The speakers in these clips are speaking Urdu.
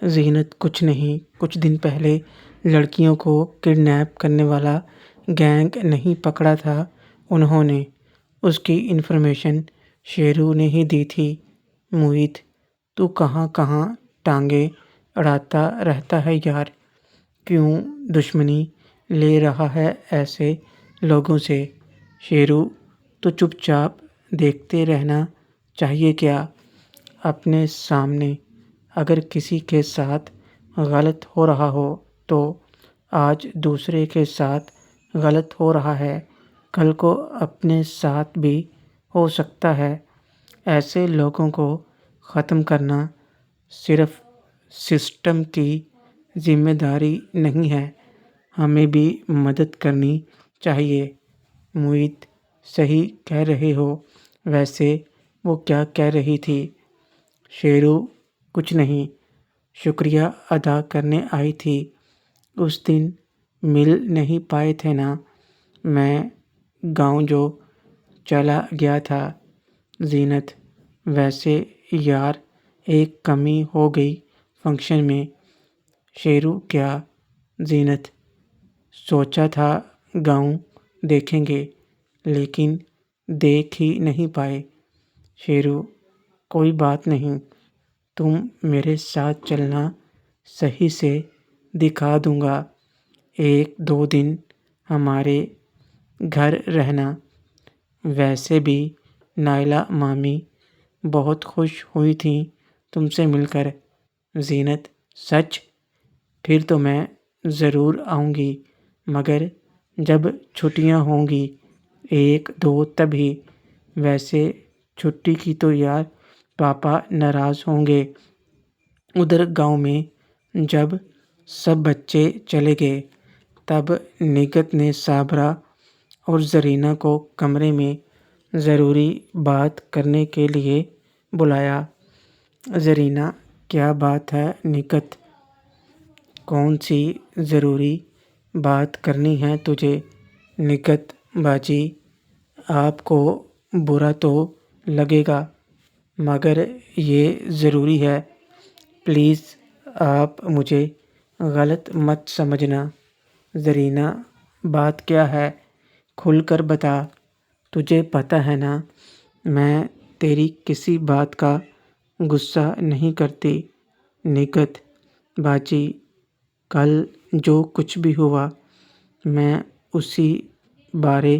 زینت کچھ نہیں، کچھ دن پہلے لڑکیوں کو کڈنیپ کرنے والا گینگ نہیں پکڑا تھا انہوں نے، اس کی انفارمیشن شیرو نے ہی دی تھی۔ موہت، تو کہاں کہاں ٹانگیں اڑاتا رہتا ہے یار، کیوں دشمنی لے رہا ہے ایسے لوگوں سے؟ شیرو، تو چپ چاپ دیکھتے رہنا چاہیے کیا؟ اپنے سامنے اگر کسی کے ساتھ غلط ہو رہا ہو تو آج دوسرے کے ساتھ غلط ہو رہا ہے، کل کو اپنے ساتھ بھی ہو سکتا ہے۔ ایسے لوگوں کو ختم کرنا صرف سسٹم کی ذمہ داری نہیں ہے، ہمیں بھی مدد کرنی چاہیے۔ موہت، صحیح کہہ رہے ہو، ویسے وہ کیا کہہ رہی تھی؟ شیرو، کچھ نہیں، شکریہ ادا کرنے آئی تھی۔ اس دن مل نہیں پائے تھے نا، میں گاؤں جو چلا گیا تھا۔ زینت، ویسے یار ایک کمی ہو گئی فنکشن میں۔ شیرو، کیا؟ زینت، سوچا تھا گاؤں دیکھیں گے لیکن دیکھ ہی نہیں پائے۔ شیرو، کوئی بات نہیں، تم میرے ساتھ چلنا، صحیح سے دکھا دوں گا۔ ایک دو دن ہمارے گھر رہنا۔ ویسے بھی نائلہ مامی بہت خوش ہوئی تھیں تم سے مل کر۔ زینت، سچ؟ پھر تو میں ضرور آؤں گی، مگر جب چھٹیاں ہوں گی ایک دو تبھی۔ ویسے چھٹی کی تو یار پاپا ناراض ہوں گے۔ ادھر گاؤں میں جب سب بچے چلے گئے تب نگہت نے صابرہ اور زرینہ کو کمرے میں ضروری بات کرنے کے لیے بلایا۔ زرینہ، کیا بات ہے نگہت؟ کون سی ضروری بات کرنی ہے تجھے؟ نگہت باجی، آپ کو برا تو لگے گا مگر یہ ضروری ہے، پلیز آپ مجھے غلط مت سمجھنا۔ زرینہ، بات کیا ہے؟ کھل کر بتا، تجھے پتہ ہے نا میں تیری کسی بات کا غصہ نہیں کرتی۔ نگہت باجی، کل جو کچھ بھی ہوا میں اسی بارے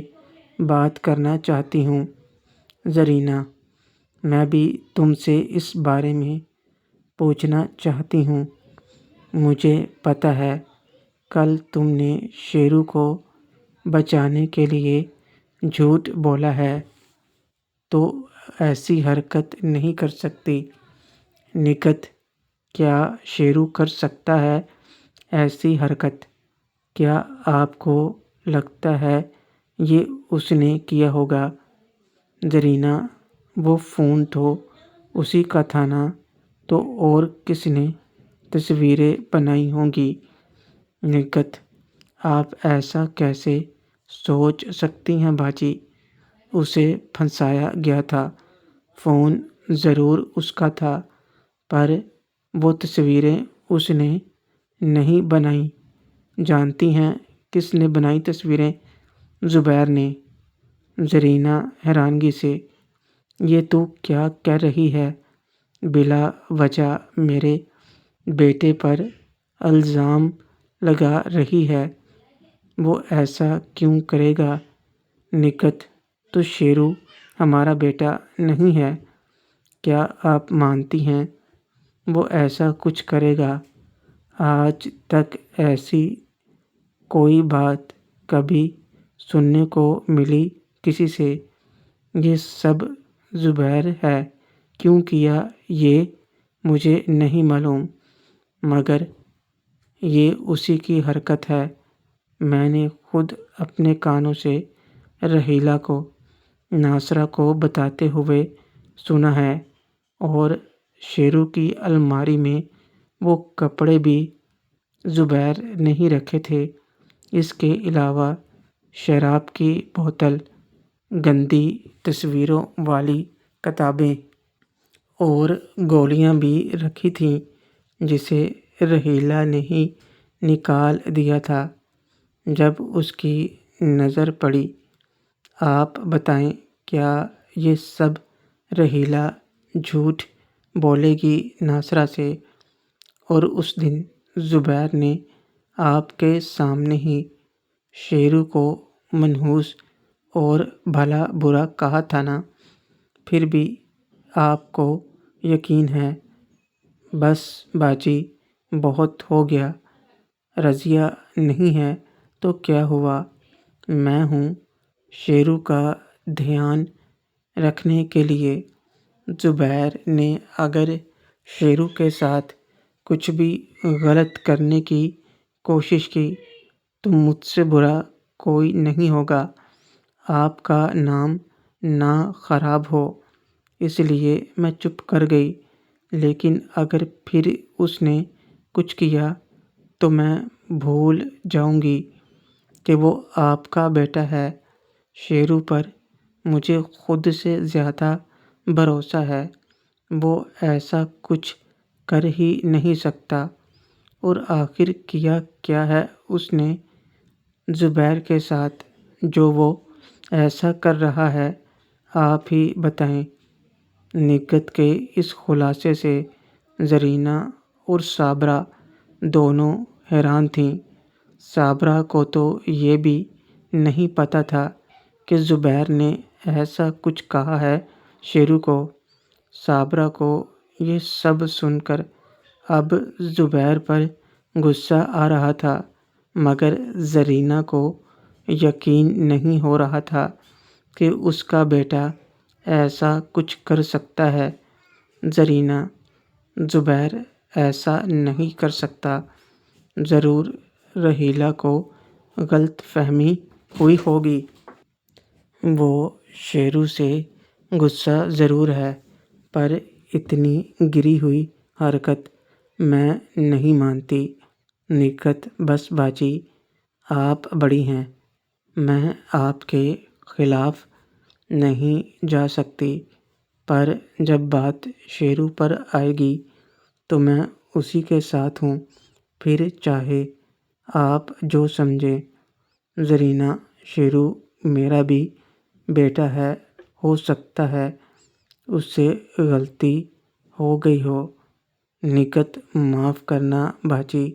بات کرنا چاہتی ہوں۔ زرینہ، میں بھی تم سے اس بارے میں پوچھنا چاہتی ہوں۔ مجھے پتہ ہے کل تم نے شیرو کو بچانے کے لیے جھوٹ بولا ہے، تو ایسی حرکت نہیں کر سکتی۔ نگہت، کیا شیرو کر سکتا ہے ایسی حرکت؟ کیا آپ کو لگتا ہے یہ اس نے کیا ہوگا؟ زرینہ، وہ فون تو اسی کا تھا نا، تو اور کس نے تصویریں بنائی ہوں گی؟ نگہت، آپ ایسا کیسے سوچ سکتی ہیں باجی؟ اسے پھنسایا گیا تھا، فون ضرور اس کا تھا پر وہ تصویریں اس نے نہیں بنائیں۔ جانتی ہیں کس نے بنائی تصویریں؟ زبیر نے۔ زرینہ حیرانگی سے، یہ تو کیا کہہ رہی ہے؟ بلا وجہ میرے بیٹے پر الزام لگا رہی ہے، وہ ایسا کیوں کرے گا؟ نگہت، تو شیرو ہمارا بیٹا نہیں ہے، کیا آپ مانتی ہیں وہ ایسا کچھ کرے گا؟ آج تک ایسی کوئی بات کبھی سننے کو ملی کسی سے؟ یہ سب زبیر ہے کیوں کیا یہ مجھے نہیں معلوم، مگر یہ اسی کی حرکت ہے۔ میں نے خود اپنے کانوں سے رحیلہ کو، ناصرہ کو بتاتے ہوئے سنا ہے، اور شیرو کی الماری میں وہ کپڑے بھی زبیر نے ہی رکھے تھے۔ اس کے علاوہ شراب کی بوتل، گندی تصویروں والی کتابیں اور گولیاں بھی رکھی تھیں۔ جسے رحیلہ نے ہی نکال دیا تھا۔ جب اس کی نظر پڑی، آپ بتائیں کیا یہ سب رحیلہ جھوٹ بولے گی ناصرہ سے؟ اور اس دن زبیر نے آپ کے سامنے ہی شیرو کو منحوس اور بھلا برا کہا تھا نا؟ پھر بھی آپ کو یقین ہے؟ بس باجی، بہت ہو گیا۔ رضیہ نہیں ہے تو کیا ہوا، میں ہوں شیرو کا دھیان رکھنے کے لیے۔ زبیر نے اگر شیرو کے ساتھ کچھ بھی غلط کرنے کی کوشش کی تو مجھ سے برا کوئی نہیں ہوگا، آپ کا نام نہ خراب ہو، اس لیے میں چپ کر گئی۔ لیکن اگر پھر اس نے کچھ کیا تو میں بھول جاؤں گی کہ وہ آپ کا بیٹا ہے۔ شیرو پر مجھے خود سے زیادہ بھروسہ ہے، وہ ایسا کچھ کر ہی نہیں سکتا۔ اور آخر کیا کیا ہے اس نے زبیر کے ساتھ جو وہ ایسا کر رہا ہے، آپ ہی بتائیں۔ نگہت کے اس خلاصے سے زرینہ اور صابرہ دونوں حیران تھیں۔ صابرہ کو تو یہ بھی نہیں پتہ تھا کہ زبیر نے ایسا کچھ کہا ہے شیرو کو۔ صابرہ کو یہ سب سن کر اب زبیر پر غصہ آ رہا تھا، مگر زرینہ کو یقین نہیں ہو رہا تھا کہ اس کا بیٹا ایسا کچھ کر سکتا ہے۔ زرینہ، زبیر ایسا نہیں کر سکتا، ضرور رحیلہ کو غلط فہمی ہوئی ہوگی۔ وہ شیرو سے غصہ ضرور ہے، پر اتنی گری ہوئی حرکت میں نہیں مانتی۔ نگہت، بس باجی، آپ بڑی ہیں، میں آپ کے خلاف نہیں جا سکتی، پر جب بات شیرو پر آئے گی تو میں اسی کے ساتھ ہوں، پھر چاہے آپ جو سمجھیں۔ زرینہ، شیرو میرا بھی بیٹا ہے، ہو سکتا ہے اس سے غلطی ہو گئی ہو۔ نگہت، معاف کرنا باجی،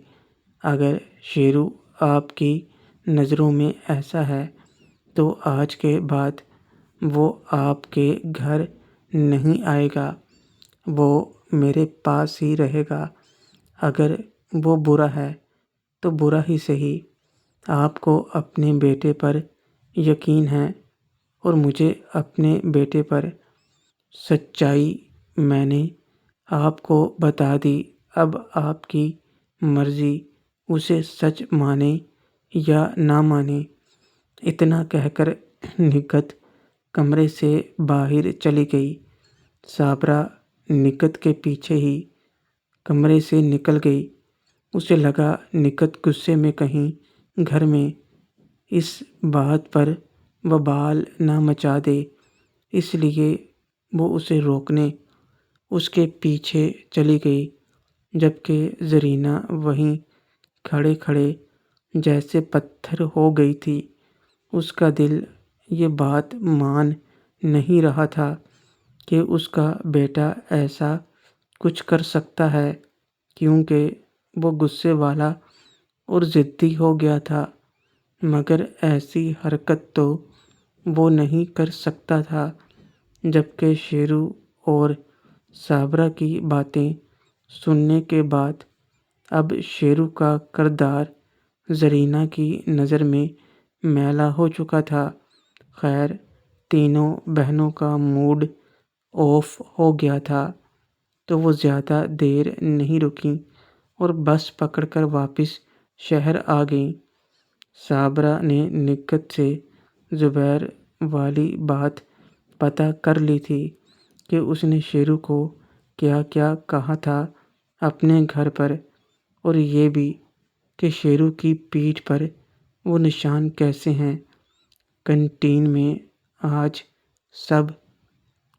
اگر شیرو آپ کی نظروں میں ایسا ہے تو آج کے بعد وہ آپ کے گھر نہیں آئے گا، وہ میرے پاس ہی رہے گا۔ اگر وہ برا ہے تو برا ہی سہی، آپ کو اپنے بیٹے پر یقین ہے اور مجھے اپنے بیٹے پر۔ سچائی میں نے آپ کو بتا دی، اب آپ کی مرضی، اسے سچ مانے یا نہ مانے۔ اتنا کہہ کر نگہت کمرے سے باہر چلی گئی۔ صابرہ نگہت کے پیچھے ہی کمرے سے نکل گئی۔ اسے لگا نگہت غصے میں کہیں گھر میں اس بات پر وبال نہ مچا دے، اس لیے وہ اسے روکنے اس کے پیچھے چلی گئی، جبکہ زرینہ وہیں کھڑے کھڑے جیسے پتھر ہو گئی تھی۔ اس کا دل یہ بات مان نہیں رہا تھا کہ اس کا بیٹا ایسا کچھ کر سکتا ہے، کیونکہ وہ غصے والا اور ضدی ہو گیا تھا، مگر ایسی حرکت تو وہ نہیں کر سکتا تھا۔ جبکہ شیرو اور صابرہ کی باتیں سننے کے بعد اب شیرو کا کردار زرینہ کی نظر میں میلا ہو چکا تھا۔ خیر، تینوں بہنوں کا موڈ آف ہو گیا تھا تو وہ زیادہ دیر نہیں رکیں اور بس پکڑ کر واپس شہر آ گئیں۔ صابرہ نے نگہت سے زبیر والی بات پتہ کر لی تھی کہ اس نے شیرو کو کیا کیا کہا تھا اپنے گھر پر، اور یہ بھی کہ شیرو کی پیٹھ پر وہ نشان کیسے ہیں۔ کینٹین میں آج سب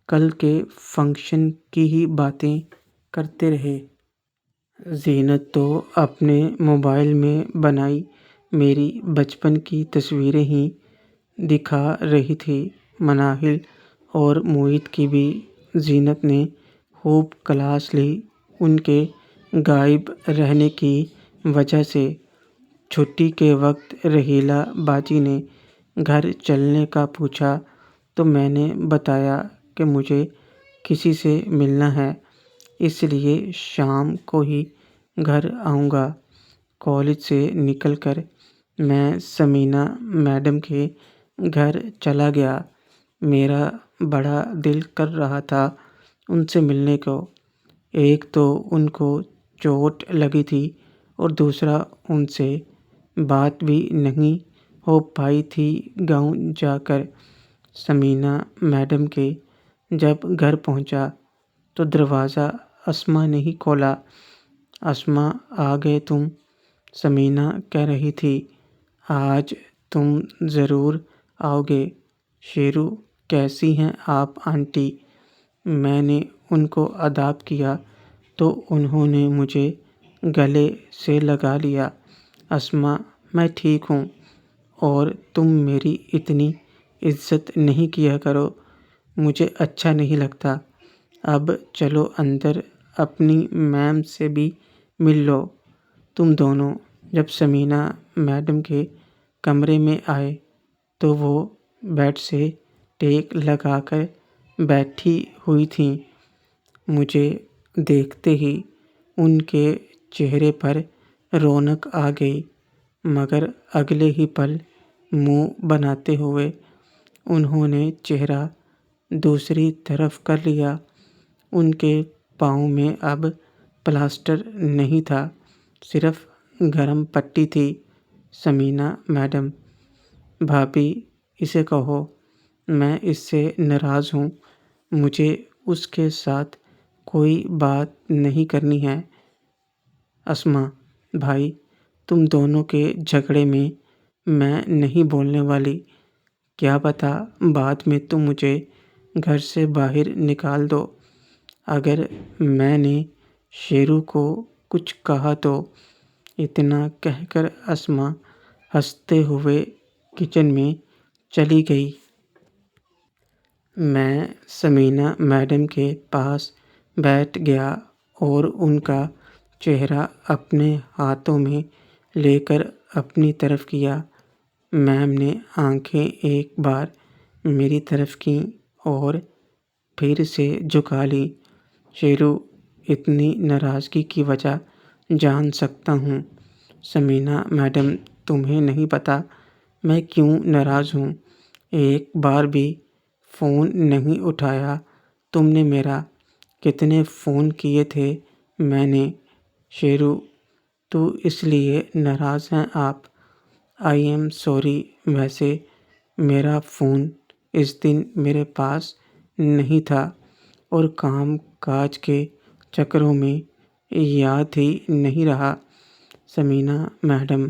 کل کے فنکشن کی ہی باتیں کرتے رہے۔ زینت تو اپنے موبائل میں بنائی میری بچپن کی تصویریں ہی دکھا رہی تھی۔ مناہل اور موہت کی بھی زینت نے خوب کلاس لی۔ ان کے غائب رہنے کی وجہ سے چھٹی کے وقت رحیلہ باجی نے گھر چلنے کا پوچھا تو میں نے بتایا کہ مجھے کسی سے ملنا ہے، اس لیے شام کو ہی گھر آؤں گا۔ کالج سے نکل کر میں ثمینہ میڈم کے گھر چلا گیا۔ میرا بڑا دل کر رہا تھا ان سے ملنے کو۔ ایک تو ان کو چوٹ لگی تھی اور دوسرا ان سے بات بھی نہیں ہو پائی تھی گاؤں جا کر۔ ثمینہ میڈم کے جب گھر پہنچا تو دروازہ اسما نے ہی کھولا۔ اسما آ گئے تم؟ ثمینہ کہہ رہی تھی۔ آج تم ضرور آؤ گے۔ شیرو کیسی ہیں آپ آنٹی؟ میں نے ان کو آداب کیا تو انہوں نے مجھے گلے سے لگا لیا۔ اسما میں ٹھیک ہوں، اور تم میری اتنی عزت نہیں کیا کرو، مجھے اچھا نہیں لگتا۔ اب چلو اندر اپنی میم سے بھی مل لو۔ تم دونوں جب ثمینہ میڈم کے کمرے میں آئے تو وہ بیڈ سے ٹیک لگا کر بیٹھی ہوئی تھیں۔ مجھے دیکھتے ہی ان کے چہرے پر رونق آ گئی، مگر اگلے ہی پل منہ بناتے ہوئے انہوں نے چہرہ دوسری طرف کر لیا۔ ان کے پاؤں میں اب پلاسٹر نہیں تھا، صرف گرم پٹی تھی۔ ثمینہ میڈم: بھابھی اسے کہو میں اس سے ناراض ہوں، مجھے اس کے ساتھ کوئی بات نہیں کرنی ہے۔ اسما: بھائی تم دونوں کے جھگڑے میں میں نہیں بولنے والی، کیا پتہ بعد میں تم مجھے گھر سے باہر نکال دو۔ اگر میں نے شیرو کو کچھ کہا تو۔ اتنا کہہ کر اسما ہنستے ہوئے کچن میں چلی گئی۔ میں ثمینہ میڈم کے پاس بیٹھ گیا اور ان کا چہرہ اپنے ہاتھوں میں لے کر اپنی طرف کیا۔ میم نے آنکھیں ایک بار میری طرف کیں اور پھر سے جھکا لیں۔ شیرو اتنی ناراضگی کی وجہ جان سکتا ہوں؟ ثمینہ میڈم: تمہیں نہیں پتہ میں کیوں ناراض ہوں؟ ایک بار بھی فون نہیں اٹھایا تم نے میرا۔ کتنے فون کیے تھے میں نے۔ شیرو: تو اس لیے ناراض ہیں آپ؟ آئی ایم سوری، ویسے میرا فون اس دن میرے پاس نہیں تھا اور کام کاج کے چکروں میں یاد ہی نہیں رہا۔ ثمینہ میڈم: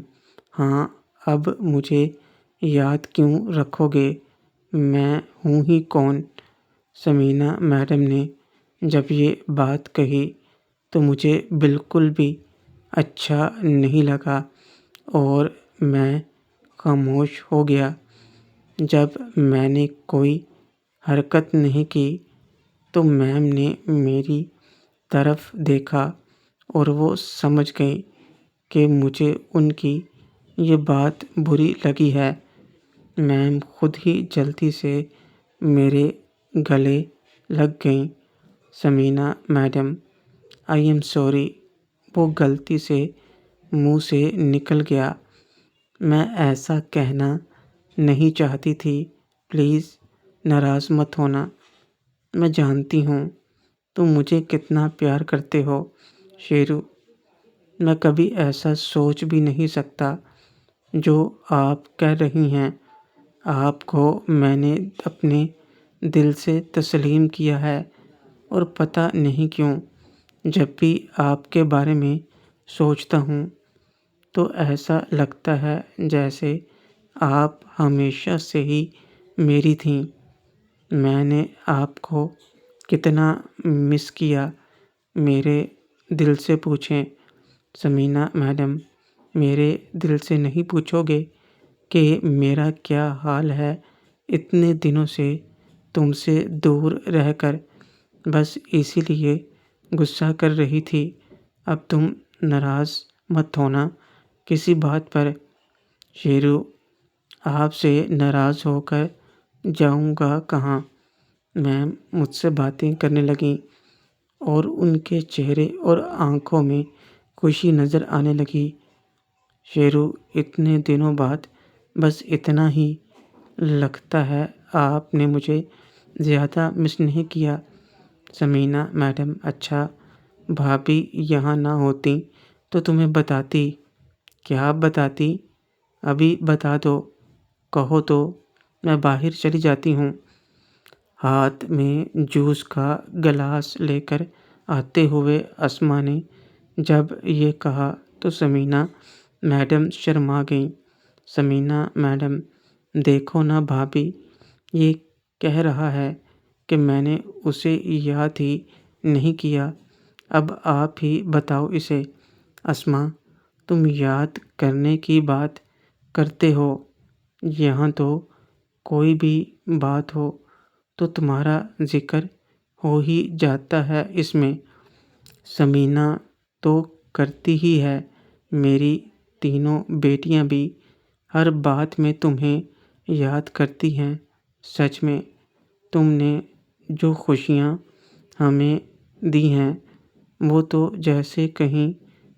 ہاں اب مجھے یاد کیوں رکھو گے، میں ہوں ہی کون؟ ثمینہ میڈم نے جب یہ بات کہی تو مجھے بالکل بھی اچھا نہیں لگا اور میں خاموش ہو گیا۔ جب میں نے کوئی حرکت نہیں کی تو میم نے میری طرف دیکھا اور وہ سمجھ گئیں کہ مجھے ان کی یہ بات بری لگی ہے۔ میم خود ہی جلدی سے میرے گلے لگ گئیں۔ Samina madam: I am sorry, وہ غلطی سے منہ سے نکل گیا، میں ایسا کہنا نہیں چاہتی تھی، پلیز ناراض مت ہونا۔ میں جانتی ہوں تم مجھے کتنا پیار کرتے ہو۔ شیرو: میں کبھی ایسا سوچ بھی نہیں سکتا جو آپ کہہ رہی ہیں۔ آپ کو میں نے اپنے دل سے تسلیم کیا ہے اور پتہ نہیں کیوں جب بھی آپ کے بارے میں سوچتا ہوں تو ایسا لگتا ہے جیسے آپ ہمیشہ سے ہی میری تھیں۔ میں نے آپ کو کتنا مس کیا، میرے دل سے پوچھیں۔ سمینہ میڈم، میرے دل سے نہیں پوچھو گے کہ میرا کیا حال ہے؟ اتنے دنوں سے تم سے دور رہ کر بس اسی لیے غصہ کر رہی تھی۔ اب تم ناراض مت ہونا کسی بات پر۔ شیرو، آپ سے ناراض ہو کر جاؤں گا کہاں؟ میم مجھ سے باتیں کرنے لگیں اور ان کے چہرے اور آنکھوں میں خوشی نظر آنے لگی۔ شیرو، اتنے دنوں بعد بس اتنا ہی لگتا ہے آپ نے مجھے زیادہ مس نہیں کیا۔ سمینہ میڈم، اچھا بھابھی یہاں نہ ہوتی تو تمہیں بتاتی۔ کیا بتاتی؟ ابھی بتا دو، کہو تو میں باہر چلی جاتی ہوں۔ ہاتھ میں جوس کا گلاس لے کر آتے ہوئے اسما نے جب یہ کہا تو سمینہ میڈم شرما گئیں۔ سمینہ میڈم، دیکھو نا بھابھی، یہ کہہ رہا ہے کہ میں نے اسے یاد ہی نہیں کیا۔ اب آپ ہی بتاؤ اسے۔ اسما، تم یاد کرنے کی بات کرتے ہو، یہاں تو کوئی بھی بات ہو تو تمہارا ذکر ہو ہی جاتا ہے اس میں۔ سمینہ تو کرتی ہی ہے، میری تینوں بیٹیاں بھی ہر بات میں تمہیں یاد کرتی ہیں۔ سچ میں تم نے جو خوشیاں ہمیں دی ہیں وہ تو جیسے کہیں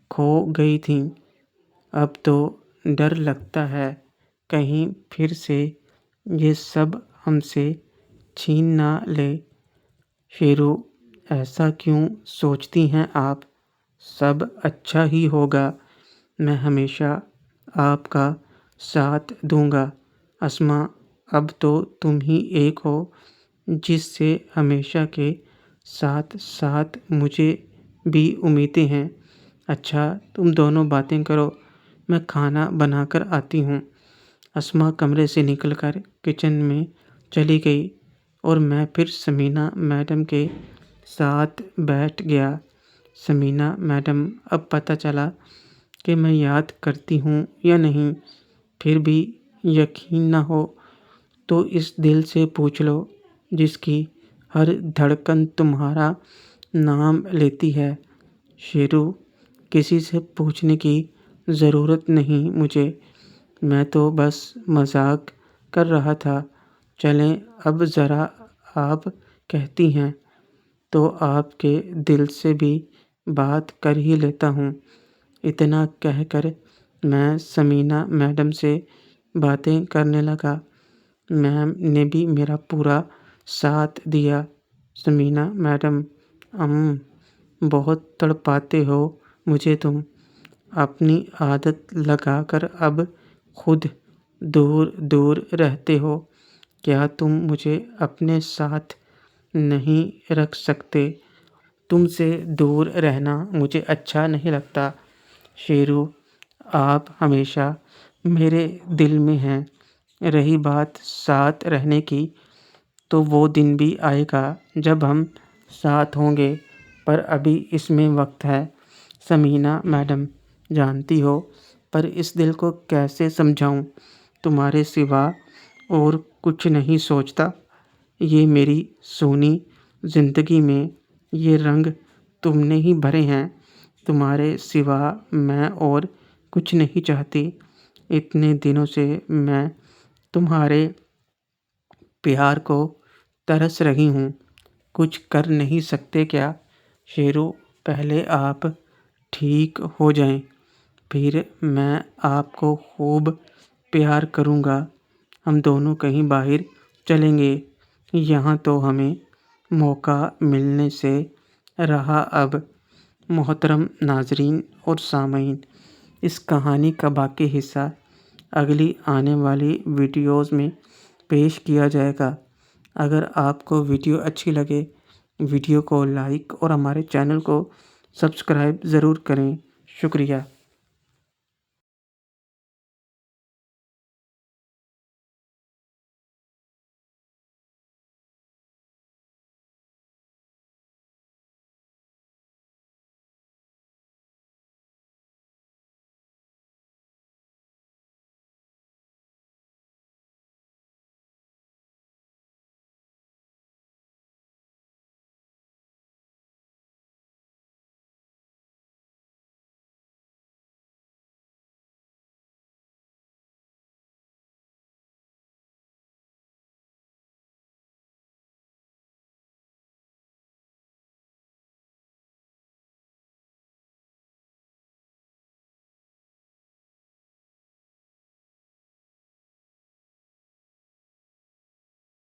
کھو گئی تھیں۔ اب تو ڈر لگتا ہے کہیں پھر سے یہ سب ہم سے چھین نہ لے۔ شیرو، ایسا کیوں سوچتی ہیں آپ؟ سب اچھا ہی ہوگا، میں ہمیشہ آپ کا ساتھ دوں گا۔ اسما، اب تو تم ہی ایک ہو جس سے ہمیشہ کے ساتھ ساتھ مجھے بھی امیدیں ہیں۔ اچھا تم دونوں باتیں کرو، میں کھانا بنا کر آتی ہوں۔ اسما کمرے سے نکل کر کچن میں چلی گئی اور میں پھر سمینہ میڈم کے ساتھ بیٹھ گیا۔ سمینہ میڈم، اب پتہ چلا کہ میں یاد کرتی ہوں یا نہیں، پھر بھی یقین نہ ہو تو اس دل سے پوچھ لو جس کی ہر دھڑکن تمہارا نام لیتی ہے۔ شیرو، کسی سے پوچھنے کی ضرورت نہیں مجھے، میں تو بس مذاق کر رہا تھا۔ چلیں اب ذرا آپ کہتی ہیں تو آپ کے دل سے بھی بات کر ہی لیتا ہوں۔ اتنا کہہ کر میں سمینہ میڈم سے باتیں کرنے لگا۔ میم نے بھی میرا پورا ساتھ دیا۔ سمینہ میڈم، بہت تڑپاتے ہو مجھے تم۔ اپنی عادت لگا کر اب خود دور دور رہتے ہو۔ کیا تم مجھے اپنے ساتھ نہیں رکھ سکتے؟ تم سے دور رہنا مجھے اچھا نہیں لگتا۔ شیرو، آپ ہمیشہ میرے دل میں ہیں۔ رہی بات ساتھ رہنے کی تو وہ دن بھی آئے گا جب ہم ساتھ ہوں گے، پر ابھی اس میں وقت ہے۔ سمینہ میڈم، جانتی ہو پر اس دل کو کیسے سمجھاؤں؟ تمہارے سوا اور کچھ نہیں سوچتا۔ یہ میری سونی زندگی میں یہ رنگ تم نے ہی بھرے ہیں، تمہارے سوا میں اور کچھ نہیں چاہتی۔ اتنے دنوں سے میں تمہارے پیار کو ترس رہی ہوں، کچھ کر نہیں سکتے کیا؟ شیرو، پہلے آپ ٹھیک ہو جائیں، پھر میں آپ کو خوب پیار کروں گا۔ ہم دونوں کہیں باہر چلیں گے، یہاں تو ہمیں موقع ملنے سے رہا۔ اب محترم ناظرین اور سامعین، اس کہانی کا باقی حصہ اگلی آنے والی ویڈیوز میں پیش کیا جائے گا۔ اگر آپ کو ویڈیو اچھی لگے، ویڈیو کو لائک اور ہمارے چینل کو سبسکرائب ضرور کریں۔ شکریہ۔